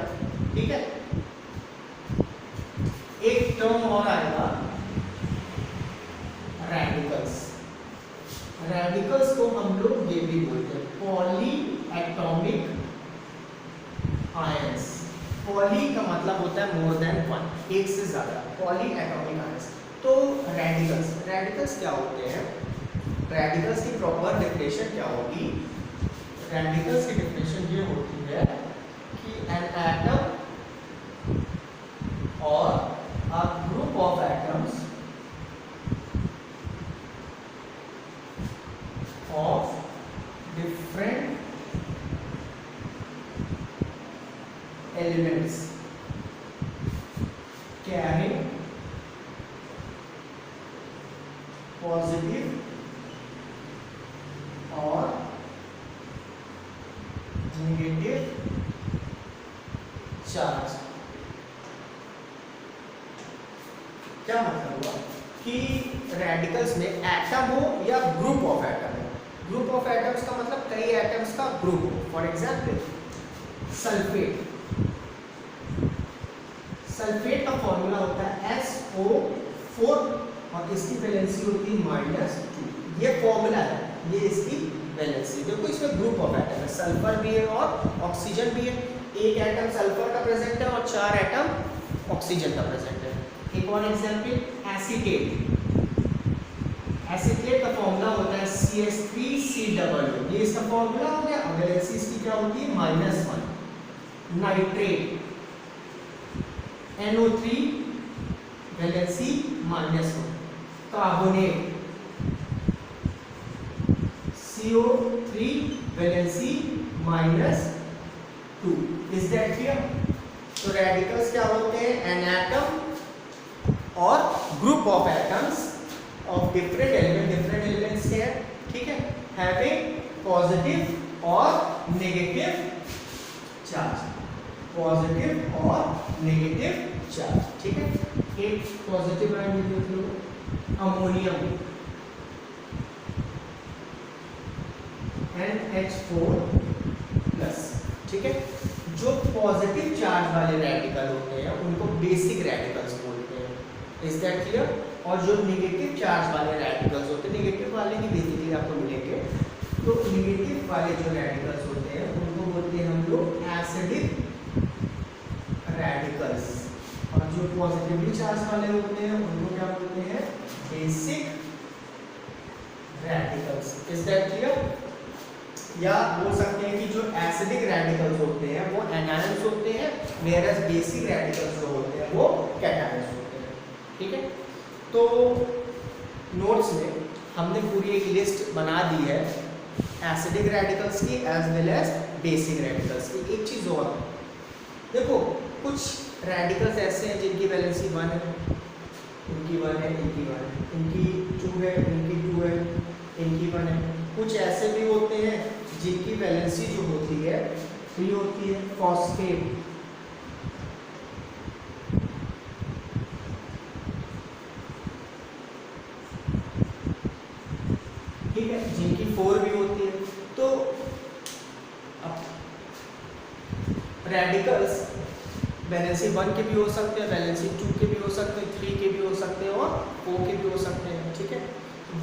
ठीक है। एक टर्म और आएगा रेडिकल्स। रेडिकल्स को हम लोग ये भी बोलते हैं पॉली एटॉमिक आयंस। पॉली का मतलब होता है मोर देन वन, एक से ज्यादा, पॉली एटॉमिक आयंस। तो रेडिकल्स क्या होते हैं, रेडिकल्स की प्रॉपर डेफिनेशन क्या होगी, रेडिकल्स की डेफिनेशन ये होती है कि एन एटम और a group of atoms of different charge. क्या मतलब हुआ कि रेडिकल्स में एटम हो या ग्रुप ऑफ एटम हो। ग्रुप ऑफ एटम्स का मतलब कई एटम्स का ग्रुप हो। फॉर एग्जांपल सल्फेट, सल्फेट का फॉर्मूला होता है SO4 और इसकी वैलेंसी होती है -2। ये फॉर्मूला है, ये इसकी वैलेंसी। देखो इसमें ग्रुप ऑफ एटम है, सल्फर भी है और ऑक्सीजन भी है। एक एटम सल्फर का प्रेजेंट है और 4 एटम ऑक्सीजन का प्रेजेंट है। एक और एग्जांपल एसीटेट, एसीटेट का फॉर्मूला होता है CH3COO, ये इसका फॉर्मूला हो गया। वैलेंसी इसकी क्या होती है -1। Nitrate NO3 valency -1। Carbonate CO3 valency -2। Is that clear? तो रेडिकल्स क्या होते हैं? एन एटम और group of atoms of different elements के हैं, ठीक है, हैविंग पॉजिटिव और नेगेटिव चार्ज, पॉजिटिव और नेगेटिव चार्ज, ठीक है। एक पॉजिटिव आयन देख लो, अमोनियम NH4+, ठीक है। जो पॉजिटिव चार्ज वाले रेडिकल होते हैं उनको बेसिक रेडिकल्स बोलते हैं। Is that clear? और जो नेगेटिव चार्ज वाले रेडिकल्स होते हैं, नेगेटिव वाले ही बेसिकली आपको मिलेंगे, तो नेगेटिव वाले जो रेडिकल्स होते हैं उनको बोलते हैं हम लोग एसिडिक रेडिकल्स, और जो पॉजिटिवली चार्ज वाले होते हैं उनको क्या बोलते हैं? Basic radicals. Is that clear? या बोल सकते हैं कि जो एसिडिक रेडिकल्स होते हैं वो एनायंस होते हैं, वेयरएज बेसिक रेडिकल्स जो होते हैं वो कैटायंस होते हैं, ठीक है। तो नोट्स में हमने पूरी एक लिस्ट बना दी है एसिडिक रेडिकल्स की as well as basic radicals की। एक चीज़ और देखो, कुछ रेडिकल्स ऐसे हैं जिनकी वैलेंसी 1 है, इनकी 1 है, इनकी 1 है, इनकी 2 है, इनकी 2 है, इनकी 1 है। कुछ ऐसे भी होते हैं जिनकी वैलेंसी जो होती है 3 होती है। फॉस्फेट, ठीक है, जिनकी 4 भी होती है। तो रेडिकल्स वैलेंसी 1 के भी हो सकते हैं, वैलेंसी 2 के भी हो सकते हैं, 3 के भी हो सकते हैं और 4 के भी हो सकते हैं, ठीक है।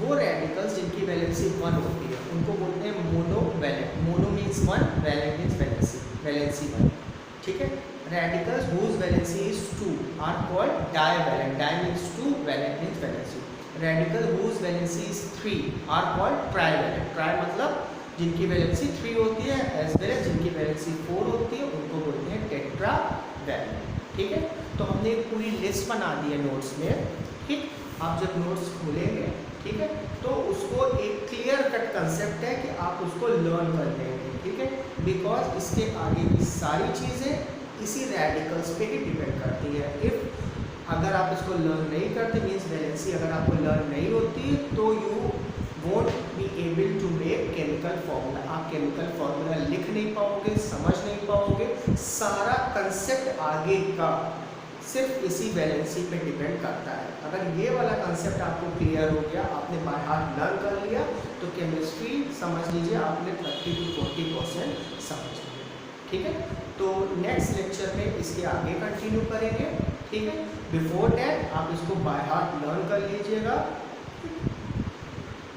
वो रेडिकल्स जिनकी वैलेंसी 1 होती है उनको बोलते हैं monovalent. Mono means 1, valent means valency 1, ठीक है। Radicals whose valency is 2 are called divalent. Di means 2, valent means valency. Radical whose valency is 3 are called trivalent. Tri मतलब जिनकी वैलेंसी 3 होती है, एज वेल एज जिनकी वैलेंसी 4 होती है उनको बोलते हैं टेट्रावैलेंट, ठीक है। तो हमने एक पूरी लिस्ट बना दी है नोट्स में, ठीक। आप जब नोट्स खोलेंगे, ठीक है, तो उसको एक क्लियर कट कंसेप्ट है कि आप उसको लर्न कर लेंगे, ठीक है। बिकॉज इसके आगे की सारी चीज़ें इसी रेडिकल्स पे ही डिपेंड करती है। इफ़ अगर आप इसको लर्न नहीं करते, मीन्स वैलेंसी अगर आपको लर्न नहीं होती, तो you won't be able to make chemical formula. आप केमिकल फार्मूला लिख नहीं पाओगे, समझ नहीं पाओगे। सारा कंसेप्ट आगे का सिर्फ इसी वैलेंसी पे डिपेंड करता है। अगर ये वाला कंसेप्ट आपको क्लियर हो गया, आपने बाय हार्ट लर्न कर लिया, तो केमिस्ट्री समझ लीजिए आपने 30 to 40% समझ लिया, ठीक है। तो नेक्स्ट लेक्चर में इसके आगे कंटिन्यू करेंगे, ठीक है। बिफोर दैट आप इसको बाय हार्ट लर्न कर लीजिएगा।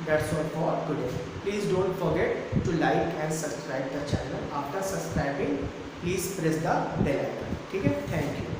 That's all for today. Please don't forget to like and subscribe the channel. After subscribing please press the bell icon, ठीक है। Thank you.